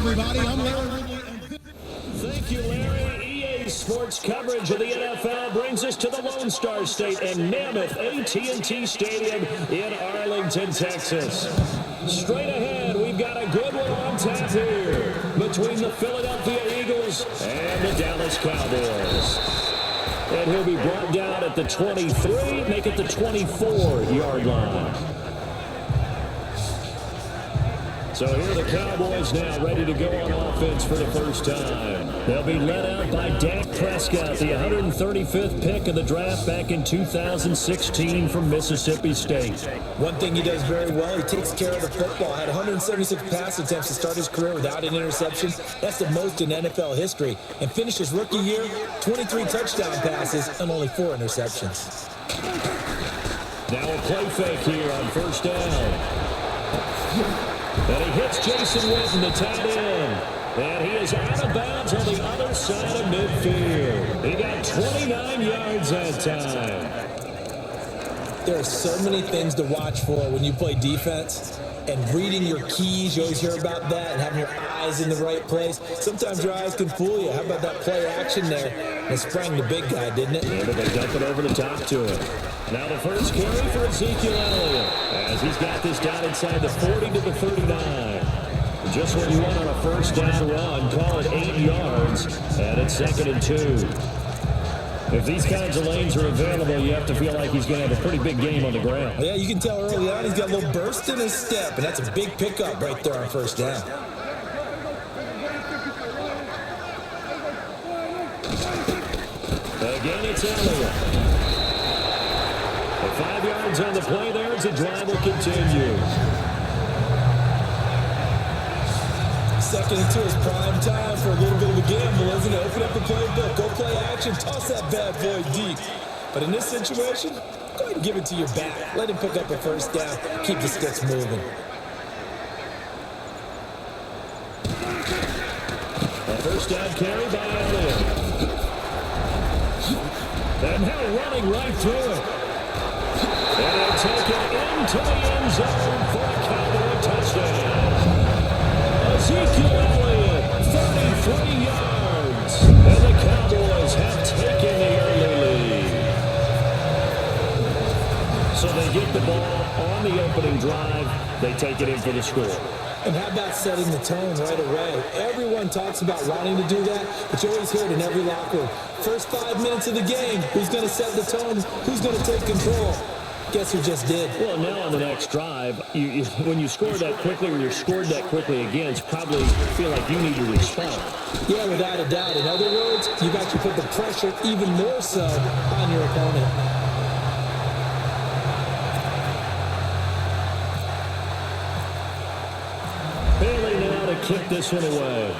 everybody. I'm Larry Ridley. Thank you, Larry. EA Sports coverage of the NFL brings us to the Lone Star State and Mammoth AT&T Stadium in Arlington, Texas. Straight ahead, we've got a good one on tap here between the Philadelphia Eagles and the Dallas Cowboys. And he'll be brought down at the 23, make it the 24-yard line. So here are the Cowboys now ready to go on offense for the first time. They'll be led out by Dak Prescott, the 135th pick of the draft back in 2016 from Mississippi State. One thing he does very well, he takes care of the football. Had 176 pass attempts to start his career without an interception. That's the most in NFL history. And finished his rookie year, 23 touchdown passes and only 4 interceptions. Now a play fake here on first down. And he hits Jason Witten, the tight end. And he is out of bounds on the other side of midfield. He got 29 yards that time. There are so many things to watch for when you play defense. And reading your keys, you always hear about that, and having your eyes in the right place. Sometimes your eyes can fool you. How about that play action there? And it sprang the big guy, didn't it? Yeah, but they dump it over the top to him. Now the first carry for Ezekiel Elliott, as he's got this down inside the 40 to the 39. Just what you want on a first down run, call it 8 yards, and it's 2nd and 2. If these kinds of lanes are available, you have to feel like he's going to have a pretty big game on the ground. Yeah, you can tell early on he's got a little burst in his step, and that's a big pickup right there on first down. Again, it's Elias. 5 yards on the play there as the drive will continue. 2nd and 2 is prime time for a little bit of a gamble, isn't it? Open up the playbook, go play action, toss that bad boy deep. But in this situation, go ahead and give it to your back. Let him pick up a first down, keep the sticks moving. A first down carry by Elias. And now running right through it. And he'll take it into the end zone for a Cowboy touchdown. Ezekiel Elliott, 33 yards. And the Cowboys have taken the early lead. So they get the ball on the opening drive. They take it in for the score. And how about setting the tone right away? Everyone talks about wanting to do that, but you always hear it in every locker room. First 5 minutes of the game, who's going to set the tone? Who's going to take control? Guess who just did? Well, now on the next drive, when you score that quickly or you're scored that quickly again, it's probably feel like you need to respond. Yeah, without a doubt. In other words, you got to put the pressure even more so on your opponent. Bailey now to kick this one away.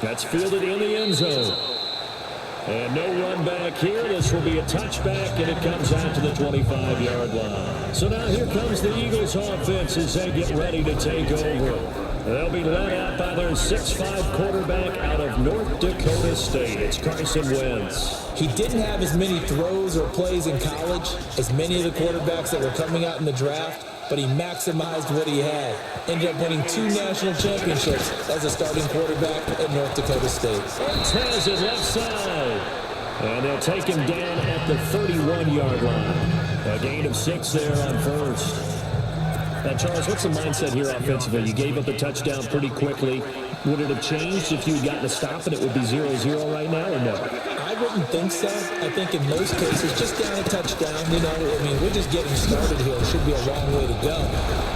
That's fielded in the end zone. And no run back here. This will be a touchback, and it comes out to the 25-yard line. So now here comes the Eagles offense as they get ready to take over. They'll be led out by their 6'5 quarterback out of North Dakota State. It's Carson Wentz. He didn't have as many throws or plays in college as many of the quarterbacks that were coming out in the draft, but he maximized what he had. Ended up winning 2 national championships as a starting quarterback at North Dakota State. Wentz has it left side. And they'll take him down at the 31-yard line. A gain of 6 there on first. Now, Charles, what's the mindset here offensively? You gave up a touchdown pretty quickly. Would it have changed if you had gotten a stop and it would be 0-0 right now, or no? I wouldn't think so. I think in most cases, just down a touchdown, we're just getting started here. It should be a long way to go.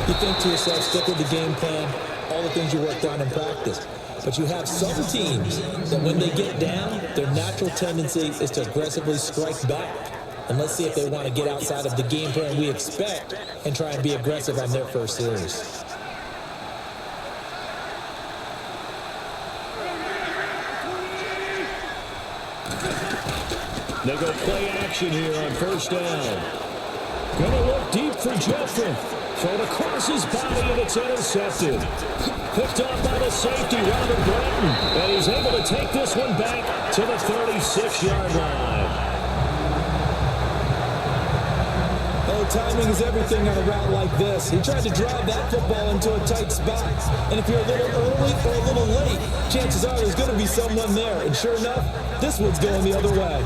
You think to yourself, stick with the game plan, all the things you worked on in practice. But you have some teams that when they get down, their natural tendency is to aggressively strike back. And let's see if they want to get outside of the game plan we expect and try and be aggressive on their first series. They go play action here on first down. Gonna look deep for Jeffrey. Thrown across his body, and it's intercepted. Picked up by the safety, Robert Blanton. And he's able to take this one back to the 36-yard line. know, timing is everything on a route like this. He tried to drive that football into a tight spot. And if you're a little early or a little late, chances are there's going to be someone there. And sure enough, this one's going the other way.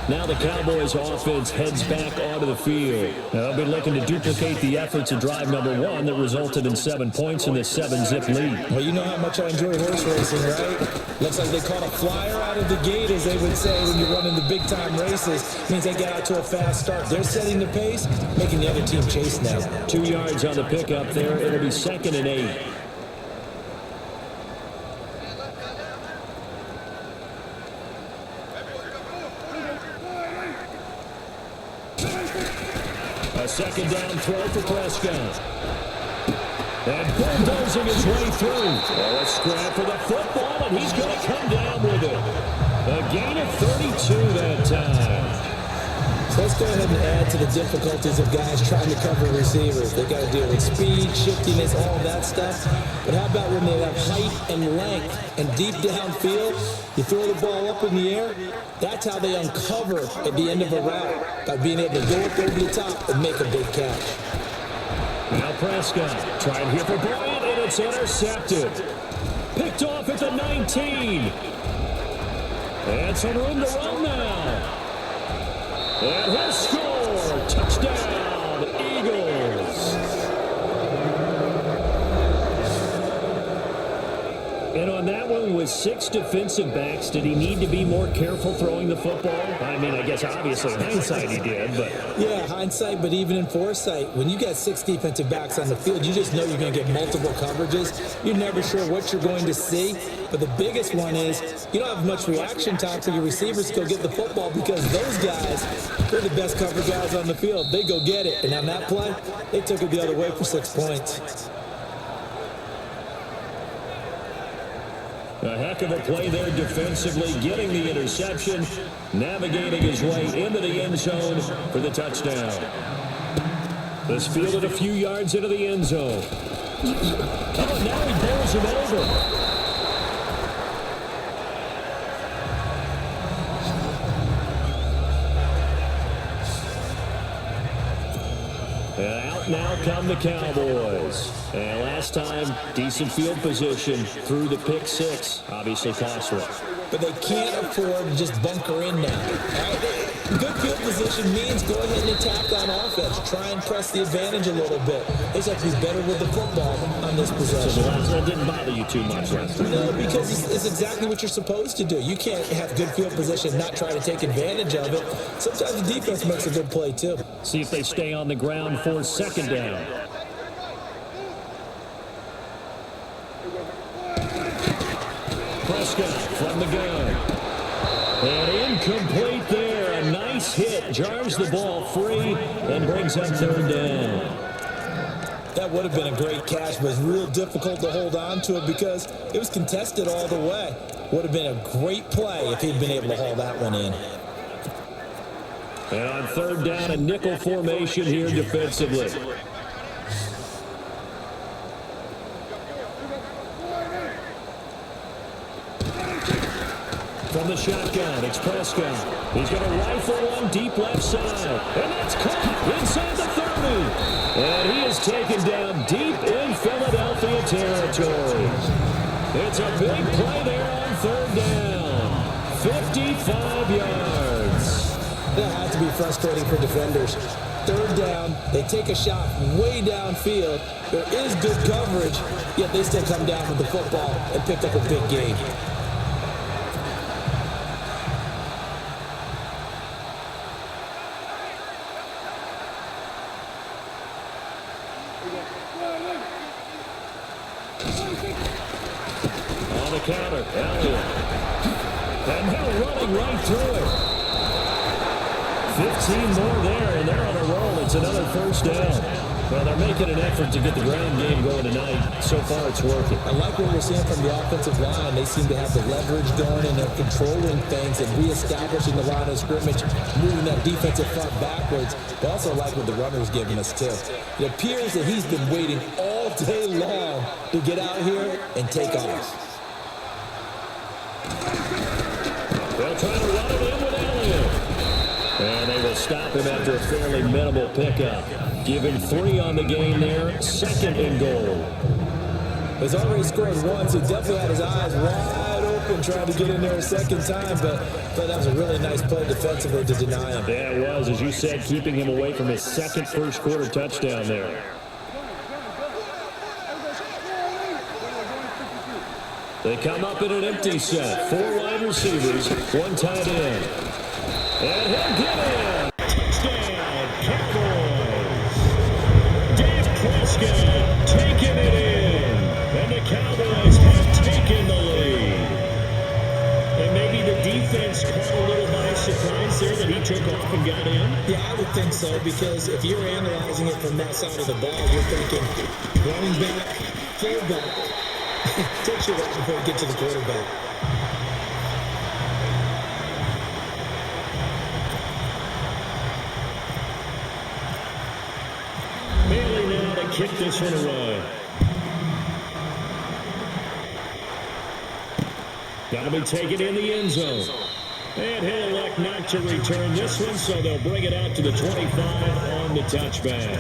Now the Cowboys offense heads back onto the field. They'll be looking to duplicate the efforts of drive number 1 that resulted in 7 points in this 7-zip lead. Well, you know how much I enjoy horse racing, right? Looks like they caught a flyer out of the gate, as they would say when you're running the big-time races. Means they get out to a fast start. They're setting the pace, making the other team chase now. 2 yards on the pickup there. It'll be 2nd and 8. A second down throw for Prescott. And bulldozing his way through. Oh, a scrap for the football, and he's going to come down with it. A gain of 32 that time. So let's go ahead and add to the difficulties of guys trying to cover receivers. They got to deal with speed, shiftiness, all that stuff. But how about when they have height and length and deep downfield? You throw the ball up in the air. That's how they uncover at the end of a route, by being able to go up over the top and make a big catch. Now Prescott trying here for Bryant, and it's intercepted. Picked off at the 19. And some room to run now. And he'll score. Touchdown, Eagles. And on that one, with 6 defensive backs, did he need to be more careful throwing the football? I mean, I guess obviously in hindsight he did, but... Yeah, hindsight, but even in foresight, when you got 6 defensive backs on the field, you just know you're going to get multiple coverages. You're never sure what you're going to see. But the biggest one is you don't have much reaction time for your receivers to go get the football, because those guys, they're the best cover guys on the field. They go get it. And on that play, they took it the other way for 6 points. A heck of a play there defensively, getting the interception, navigating his way into the end zone for the touchdown. This fielded a few yards into the end zone. Oh, now he bowls him over. And out now come the Cowboys. And last time, decent field position through the pick 6. Obviously costly. But they can't afford to just bunker in now. Right? Good field position means go ahead and attack on offense. Try and press the advantage a little bit. They just have to be better with the football on this possession. So that didn't bother you too much, right? No, because it's exactly what you're supposed to do. You can't have good field position and not try to take advantage of it. Sometimes the defense makes a good play, too. See if they stay on the ground for 2nd down. Prescott from the gun. And incomplete there. A nice hit. Jars the ball free and brings up 3rd down. That would have been a great catch, but it's real difficult to hold on to it because it was contested all the way. Would have been a great play if he'd been able to haul that one in. And on 3rd down, a nickel formation here defensively. From the shotgun, it's Prescott. He's going to rifle one deep left side. And that's caught inside the 30. And he is taken down deep in Philadelphia territory. It's a big play there on 3rd down. 55 yards. That had to be frustrating for defenders. 3rd down, they take a shot way downfield. There is good coverage, yet they still come down with the football and pick up a big gain. On the counter, Elias. And they're running right through it. 15 more there, and they're on a roll. It's another 1st down. Well, they're making an effort to get the ground game going tonight. So far, it's working. I like what we're seeing from the offensive line. They seem to have the leverage going, and they're controlling things and reestablishing the line of scrimmage, moving that defensive front backwards. But also like what the runner's giving us, too. It appears that he's been waiting all day long to get out here and take off. They'll try to run it in with Elias. And they will stop him after a fairly minimal pickup. Give him 3 on the game there, 2nd and goal. He's already scored once. He definitely had his eyes wide open trying to get in there a second time, but that was a really nice play defensively to deny him. Yeah, it was, as you said, keeping him away from his second first-quarter touchdown there. They come up in an empty set. 4 wide receivers, 1 tight end. And he'll get in. Touchdown, Cowboys. Dak Prescott taking it in. And the Cowboys have taken the lead. And maybe the defense caught a little by surprise there that he took off and got in. Yeah, I would think so, because if you're analyzing it from that side of the ball, you're thinking running back, fullback. Takes you a while before you get to the quarterback. Bailey now to kick this one away. Got to be taken in the end zone. And he'll elect not to return this one, so they'll bring it out to the 25 on the touchback.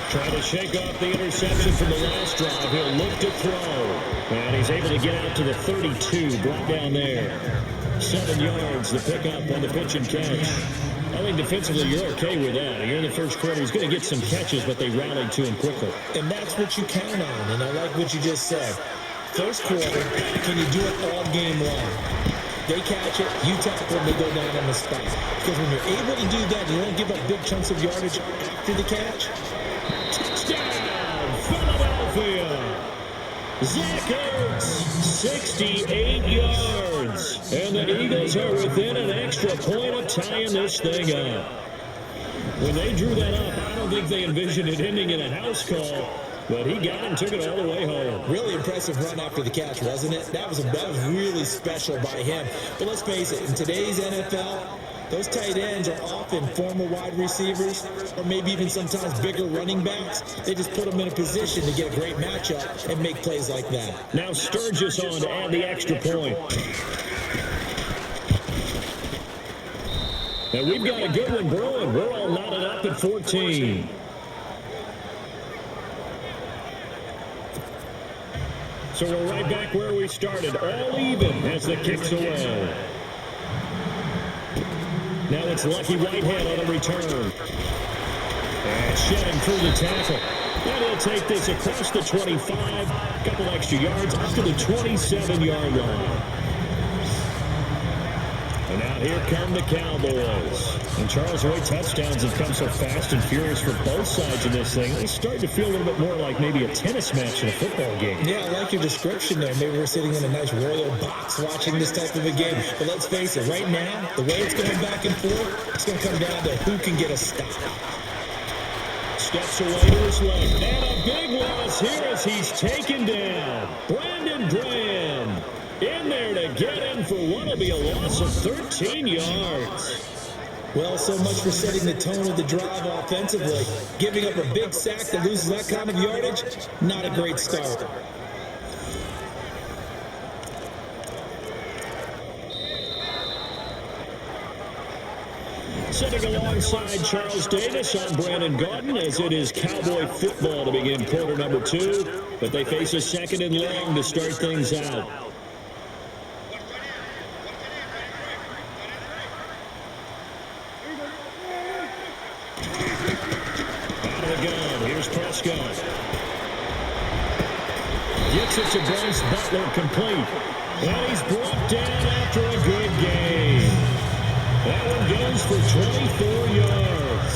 Trying to shake off the interception from the last drive. He'll look to throw. And he's able to get out to the 32. Brought down there. 7 yards. The pickup on the pitch and catch. I think defensively you're okay with that. You're in the first quarter. He's going to get some catches, but they rallied to him quickly. And that's what you count on. And I like what you just said. First quarter, can you do it all game long? They catch it, you tackle them, they go down on the spot. Because when you're able to do that, you don't give up big chunks of yardage after the catch. Touchdown, Philadelphia. Zach Ertz, 68 yards. And the Eagles are within an extra point of tying this thing up. When they drew that up, I don't think they envisioned it ending in a house call. But he got it and took it all the way home. Really impressive run after the catch, wasn't it? That was really special by him. But let's face it, in today's NFL, those tight ends are often former wide receivers or maybe even sometimes bigger running backs. They just put them in a position to get a great matchup and make plays like that. Now Sturgis on to add the extra point. And we've got a good one brewing. We're all knotted up at 14. So we're right back where we started, all even as the kick's away. Now it's Lucky Whitehead on the return. And shedding through the tackle. And he'll take this across the 25, a couple extra yards up to the 27-yard line. And now here come the Cowboys. And Charles, the way touchdowns have come so fast and furious for both sides of this thing, it's starting to feel a little bit more like maybe a tennis match in a football game. Yeah, I like your description there. Maybe we're sitting in a nice royal box watching this type of a game. But let's face it, right now, the way it's going back and forth, it's going to come down to who can get a stop. Steps away to his left. And a big loss here as he's taken down. Brandon Graham in there to get in for what will be a loss of 13 yards. Well, so much for setting the tone of the drive offensively. Giving up a big sack that loses that kind of yardage, not a great start. Sitting alongside Charles Davis, I'm Brandon Gaudin, as it is Cowboy football to begin quarter number 2. But they face a 2nd and long to start things out. Here's Prescott. Gets it to Bryce Butler, complete. And he's brought down after a good game. That one goes for 24 yards.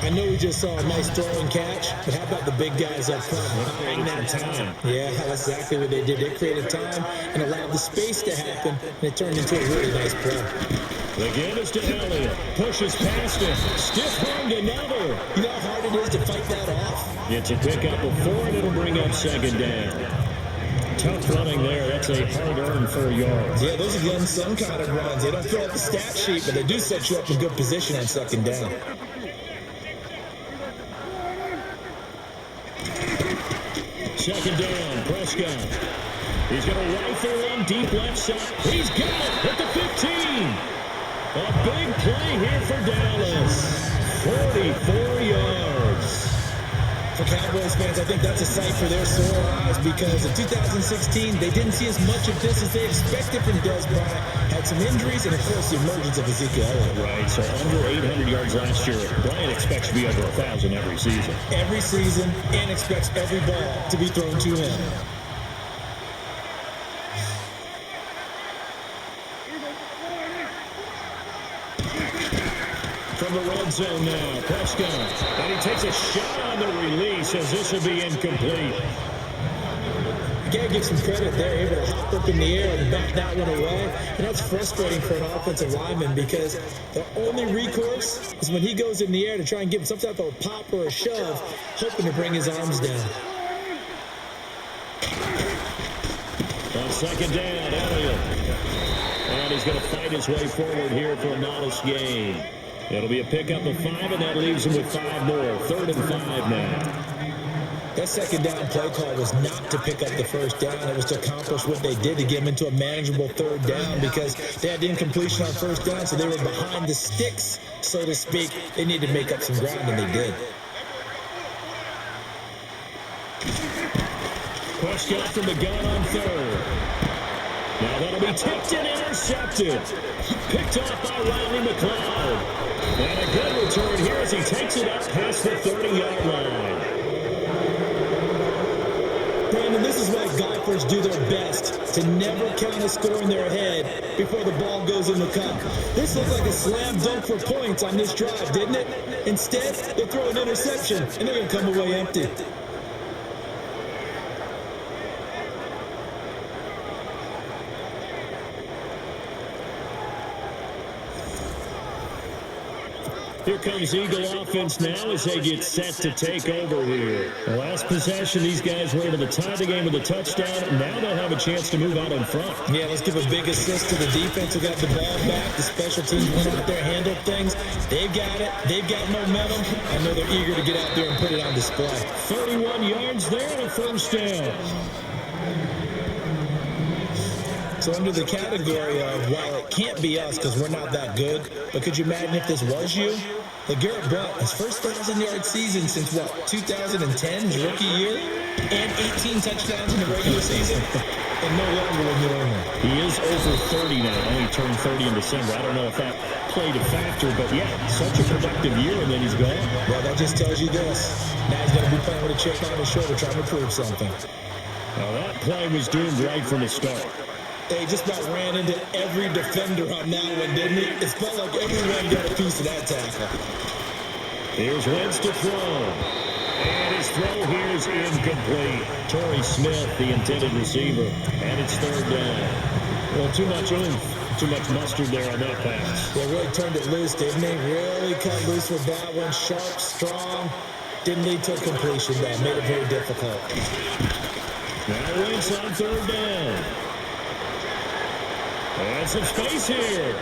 I know we just saw a nice throw and catch, but how about the big guys up front? Creating that time. Yeah, that's exactly what they did. They created time and allowed the space to happen, and it turned into a really nice play. The game is to Elias. Pushes past him. Stiff-armed another. You know how hard it is to fight that off? It's a pickup of 4, and it'll bring up 2nd down. Tough running there. That's a hard earn for yards. Yeah, those are the unsung kind of runs. They don't fill out the stat sheet, but they do set you up in good position on second down. Second down, Prescott. He's going to rifle one deep left side. He's got it at the 15. A big play here for Dallas. 44 yards. For Cowboys fans, I think that's a sight for their sore eyes because in 2016, they didn't see as much of this as they expected from Dez Bryant. Had some injuries and, of course, the emergence of Ezekiel Elliott. Right, so under 800 yards last year. Bryant expects to be over 1,000 every season. Every season, and expects every ball to be thrown to him. From the red zone now, Prescott. And he takes a shot on the release as this will be incomplete. You gotta give some credit there, able to hop up in the air and back that one away. And that's frustrating for an offensive lineman because the only recourse is when he goes in the air to try and give him some type of a pop or a shove, hoping to bring his arms down. On second down, Elias. And he's going to fight his way forward here for a modest gain. It'll be a pickup of 5, and that leaves him with 5 more. 3rd and 5 now. That second down play call was not to pick up the first down. It was to accomplish what they did to get him into a manageable 3rd down because they had incompletion on first down, so they were behind the sticks, so to speak. They needed to make up some ground, and they did. Prescott from the gun on 3rd. Now that'll be tipped and intercepted. Picked off by Riley McLeod. And a good return here as he takes it up past the 30-yard line. Brandon, this is why golfers do their best to never count a score in their head before the ball goes in the cup. This looks like a slam dunk for points on this drive, didn't it? Instead, they throw an interception, and they're going to come away empty. Here comes Eagle offense now as they get set to take over here. The last possession, these guys were able to tie the game with a touchdown. Now they'll have a chance to move out in front. Yeah, let's give a big assist to the defense who got the ball back. The special teams went out there, handled things. They've got it. They've got momentum. I know they're eager to get out there and put it on display. 31 yards there and a first down. So under the category of, while it can't be us because we're not that good, but could you imagine if this was you? LeGarrette Blount, his first 1,000-yard season since, what, 2010, his rookie year? And 18 touchdowns in the regular season? And no longer with New England. He is over 30 now. Only turned 30 in December. I don't know if that played a factor, but yeah, such a productive year, and then he's gone. Well, that just tells you this. Now he's going to be playing with a chip on his shoulder trying to prove something. Now that play was doomed right from the start. They just about ran into every defender on that one, didn't it? It felt like everyone got a piece of that tackle. Here's Wentz to throw. And his throw here is incomplete. Torrey Smith, the intended receiver. And it's 3rd down. Well, too much oomph, too much mustard there on that pass. They really turned it loose, didn't they? Really cut loose with that one. Sharp, strong. Didn't lead to a completion, though. Made it very difficult. Now Wentz on 3rd down. And some space here.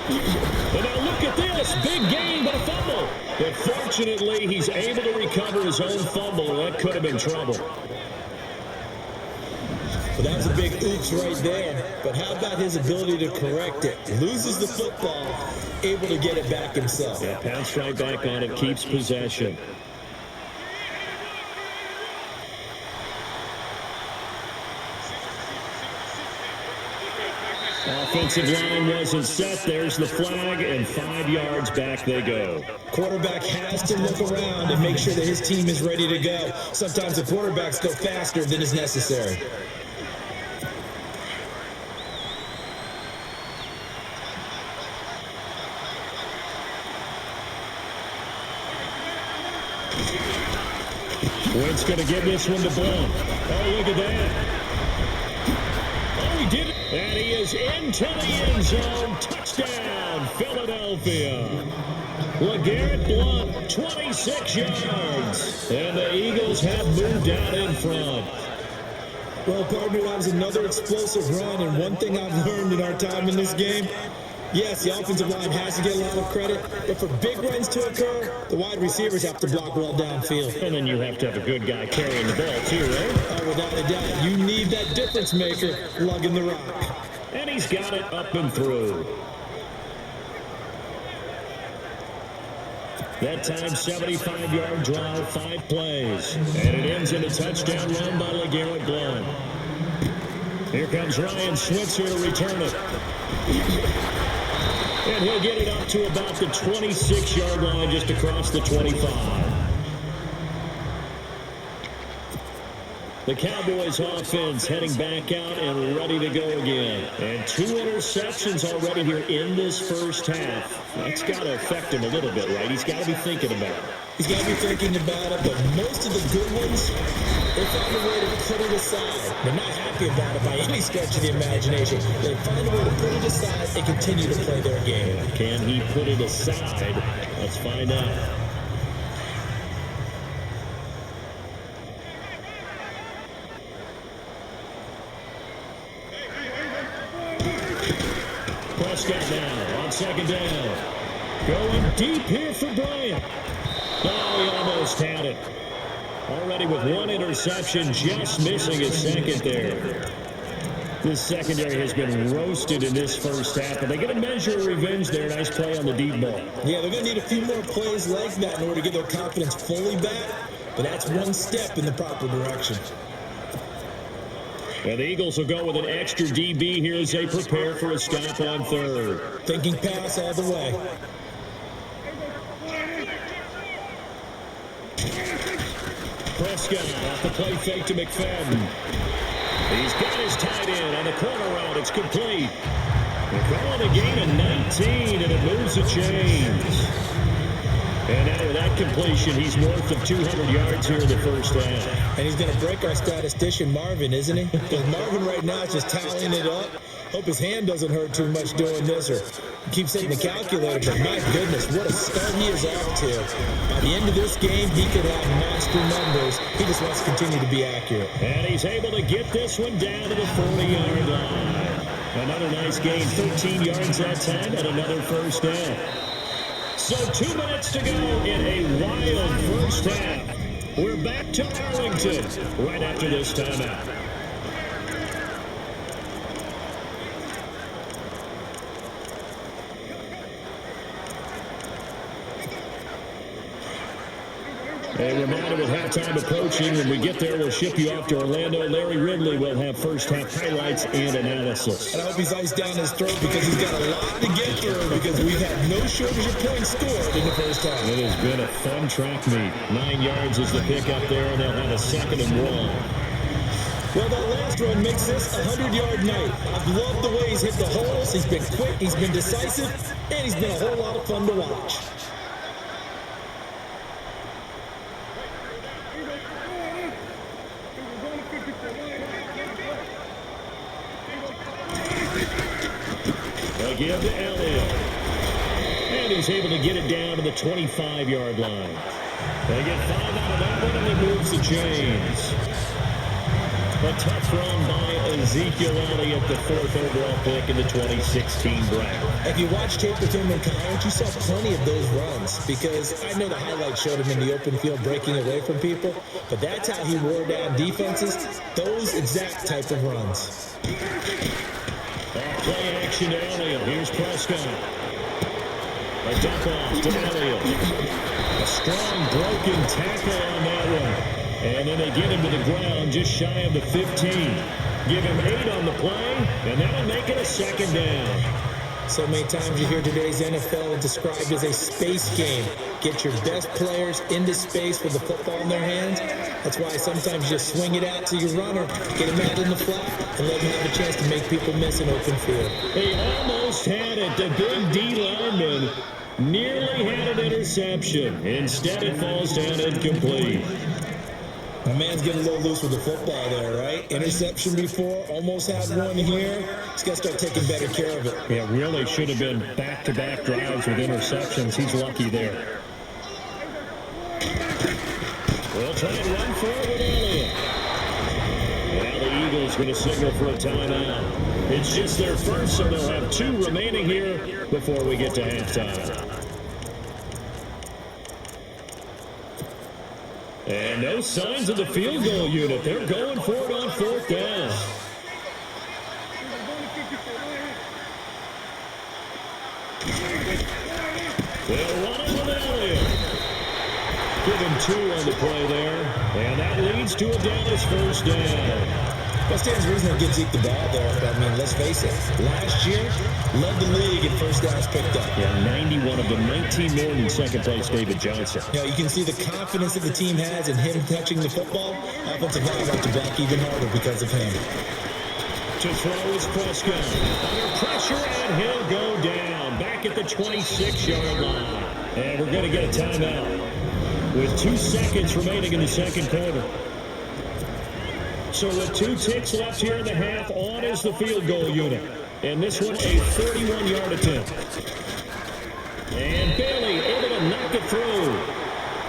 And now look at this. Big gain, but a fumble. But fortunately, he's able to recover his own fumble. That could have been trouble. Well, that was a big oops right there. But how about his ability to correct it? Loses the football, able to get it back himself. Yeah, pounced right back on it, keeps possession. Offensive line wasn't set. There's the flag, and 5 yards back they go. Quarterback has to look around and make sure that his team is ready to go. Sometimes the quarterbacks go faster than is necessary. Wentz going to give this one to Blount. Oh, look at that. Oh, he did it. And he is into the end zone. Touchdown, Philadelphia. LeGarrette Blount, 26 yards. And the Eagles have moved out in front. Well, partner, that was another explosive run, and one thing I've learned in our time in this game, yes, the offensive line has to get a lot of credit, but for big runs to occur, the wide receivers have to block well downfield. And then you have to have a good guy carrying the ball too, right? Oh, without a doubt, you need that difference maker lugging the rock. And he's got it up and through. That time, 75-yard drive, 5 plays. And it ends in a touchdown run by LeGarrette Blount. Here comes Ryan Switzer to return it. And he'll get it up to about the 26-yard line, just across the 25. The Cowboys offense heading back out and ready to go again. And 2 interceptions already here in this first half. That's got to affect him a little bit, right? He's got to be thinking about it. He's got to be thinking about it, but most of the good ones, they find a way to put it aside. They're not happy about it by any stretch of the imagination. They find a way to put it aside and continue to play their game. Can he put it aside? Let's find out. Prescott now on second down. Going deep here for Bryant. Oh, he almost had it. Already with 1 interception, just missing his second there. This secondary has been roasted in this first half, but they get a measure of revenge there. Nice play on the deep ball. Yeah, they're going to need a few more plays like that in order to get their confidence fully back, but that's one step in the proper direction. And the Eagles will go with an extra DB here as they prepare for a stop on third. Thinking pass all the way. Prescott off the play fake to McFadden. He's got his tight end on the corner route. It's complete. They're calling a gain of 19, and it moves the chains. And now with that completion, he's north of 200 yards here in the first half. And he's going to break our statistician Marvin, isn't he? Because Marvin right now is just tallying it up. Hope his hand doesn't hurt too much doing this, or keeps hitting the calculator. But my goodness, what a start he is off to. By the end of this game, he could have monster numbers. He just wants to continue to be accurate. And he's able to get this one down to the 40-yard line. Another nice gain, 13 yards that time, and another first down. So 2 minutes to go in a wild first half. We're back to Arlington right after this timeout. A reminder with halftime approaching. When we get there, we'll ship you off to Orlando. Larry Ridley will have first half highlights and analysis. And I hope he's iced down his throat because he's got a lot to get through because we've had no shortage of points scored in the first half. It has been a fun track meet. 9 yards is the pick up there, and they'll have a 2nd and 1. Well, that last run makes this a 100-yard night. I've loved the way he's hit the holes. He's been quick, he's been decisive, and he's been a whole lot of fun to watch. Give to Elias. And he's able to get it down to the 25-yard line. They get 5 out of that one, and he moves the chains. A tough run by Ezekiel Elliott, the 4th overall pick in the 2016 draft. If you watch tape with him in college, you saw plenty of those runs because I know the highlights showed him in the open field breaking away from people, but that's how he wore down defenses, those exact type of runs. Play action to Elias. Here's Prescott. A dump off to Elias. A strong broken tackle on that one. And then they get him to the ground just shy of the 15. Give him 8 on the play, and that'll make it a 2nd down. So many times you hear today's NFL described as a space game. Get your best players into space with the football in their hands. That's why sometimes you just swing it out to your runner, get him out in the flat, and let him have a chance to make people miss an open field. He almost had it. The big D lineman nearly had an interception. Instead, it falls down incomplete. My man's getting a little loose with the football there, right? Interception before, almost had one here. He's got to start taking better care of it. Yeah, really should have been back-to-back drives with interceptions. He's lucky there. We'll try and run for it with Elias. Well, the Eagles going to signal for a timeout. It's just their first, so they'll have 2 remaining here before we get to halftime. And no signs of the field goal unit. They're going for it on 4th down. They'll run it with Elias. Give him 2 on the play there. And that leads to a Dallas first down. That stands reason to give Zeke the ball there. But, I mean, let's face it. Last year, led the league in first downs picked up. Yeah, 91 of them, 19 more than second place David Johnson. You know, you can see the confidence that the team has in him touching the football. Offensive line have to back even harder because of him. To throw is Prescott. Under pressure, and he'll go down. Back at the 26-yard line. And we're going to get a timeout with 2 seconds remaining in the second quarter. So with 2 ticks left here in the half, on is the field goal unit. And this one, a 31-yard attempt. And Bailey able to knock it through.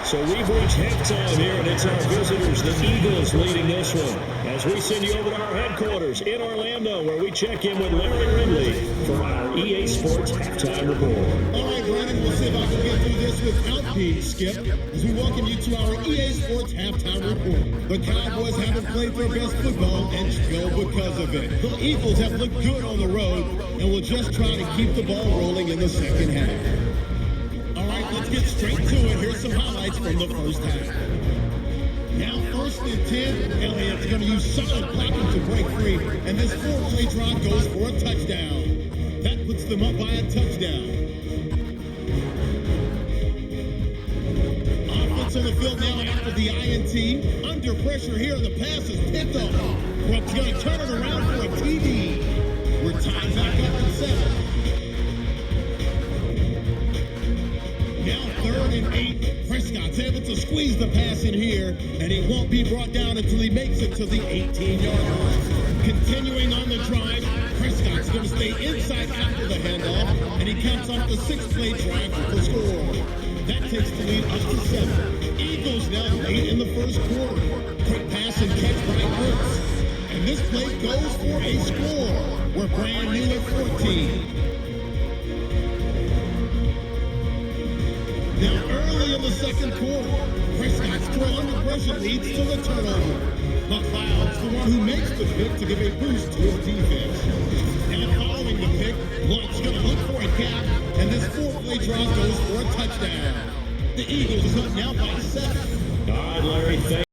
So we've reached halftime here, and it's our visitors, the Eagles, leading this one. As we send you over to our headquarters in Orlando, where we check in with Larry Ridley for our EA Sports Halftime Report. All right, Brandon, we'll see if I can get through this without being skipped as we welcome you to our EA Sports Halftime Report. The Cowboys haven't played their best football and still because of it. The Eagles have looked good on the road and will just try to keep the ball rolling in the second half. All right, let's get straight to it. Here's some highlights from the first half. Now 1st and 10, Elias going to use solid blocking to break free, and this 4-play drive goes for a touchdown. That puts them up by a touchdown. Offense on the field now after the INT. Under pressure here, the pass is picked up. Brooks going to turn it around for a TD. We're tied back up at 7. Now 3rd and 8. Prescott's able to squeeze the pass in here, and he won't be brought down until he makes it to the 18-yard line. Continuing on the drive, Prescott's going to stay inside after the handoff, and he counts off the 6-play drive for the score. That takes the lead up to 7. Eagles now late in the first quarter. Quick pass and catch by Brooks. And this play goes for a score. We're brand new at 14. Now early in the second quarter, Prescott's throw under pressure leads to the turnover. McLeod's the one who makes the pick to give a boost to his defense. Now following the pick, Blunt's going to look for a gap, and this 4-play drive goes for a touchdown. The Eagles is up now by 7. All right, Larry, thank